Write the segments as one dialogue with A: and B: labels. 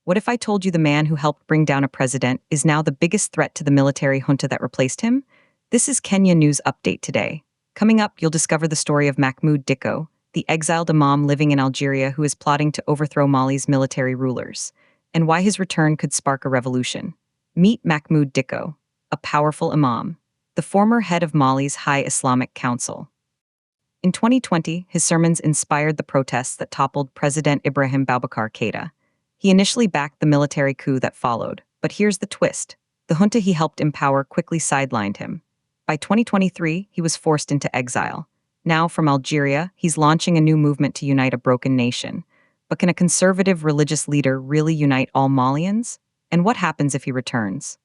A: What if I told you the man who helped bring down a president is now the biggest threat to the military junta that replaced him? This is Kenya News Update today. Coming up, you'll discover the story of Mahmoud Dicko, the exiled Imam living in Algeria who is plotting to overthrow Mali's military rulers, and why his return could spark a revolution. Meet Mahmoud Dicko, a powerful Imam, the former head of Mali's High Islamic Council. In 2020, his sermons inspired the protests that toppled President Ibrahim Boubacar Keïta. He initially backed the military coup that followed, but here's the twist. The junta he helped empower quickly sidelined him. By 2023, he was forced into exile. Now, from Algeria, he's launching a new movement to unite a broken nation. But can a conservative religious leader really unite all Malians? And what happens if he returns?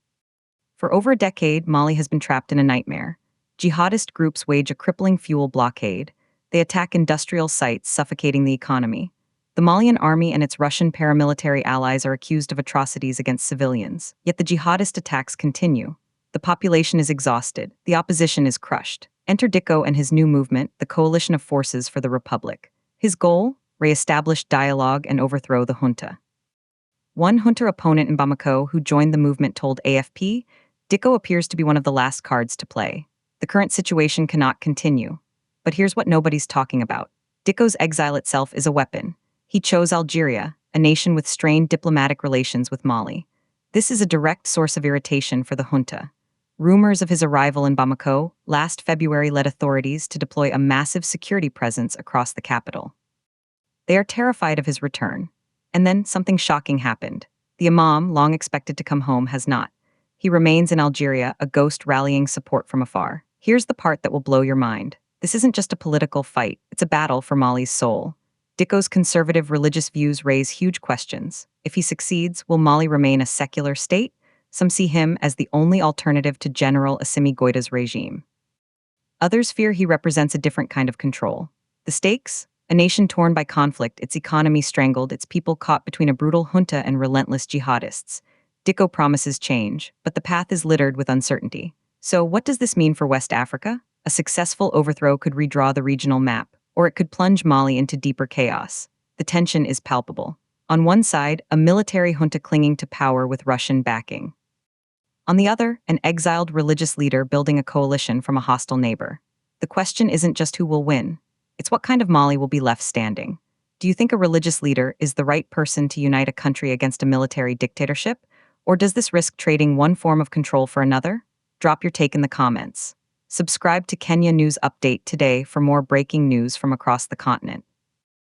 A: For over a decade, Mali has been trapped in a nightmare. Jihadist groups wage a crippling fuel blockade. They attack industrial sites, suffocating the economy. The Malian army and its Russian paramilitary allies are accused of atrocities against civilians, yet the jihadist attacks continue. The population is exhausted, the opposition is crushed. Enter Dicko and his new movement, the Coalition of Forces for the Republic. His goal? Re-establish dialogue and overthrow the junta. One junta opponent in Bamako who joined the movement told AFP, Dicko appears to be one of the last cards to play. The current situation cannot continue. But here's what nobody's talking about. Dicko's exile itself is a weapon. He chose Algeria, a nation with strained diplomatic relations with Mali. This is a direct source of irritation for the junta. Rumors of his arrival in Bamako last February led authorities to deploy a massive security presence across the capital. They are terrified of his return. And then something shocking happened. The Imam, long expected to come home, has not. He remains in Algeria, a ghost rallying support from afar. Here's the part that will blow your mind. This isn't just a political fight, it's a battle for Mali's soul. Dicko's conservative religious views raise huge questions. If he succeeds, will Mali remain a secular state? Some see him as the only alternative to General Assimi Goïta's regime. Others fear he represents a different kind of control. The stakes? A nation torn by conflict, its economy strangled, its people caught between a brutal junta and relentless jihadists. Dicko promises change, but the path is littered with uncertainty. So what does this mean for West Africa? A successful overthrow could redraw the regional map, or it could plunge Mali into deeper chaos. The tension is palpable. On one side, a military junta clinging to power with Russian backing. On the other, an exiled religious leader building a coalition from a hostile neighbor. The question isn't just who will win. It's what kind of Mali will be left standing. Do you think a religious leader is the right person to unite a country against a military dictatorship? Or does this risk trading one form of control for another? Drop your take in the comments. Subscribe to Kenya News Update today for more breaking news from across the continent.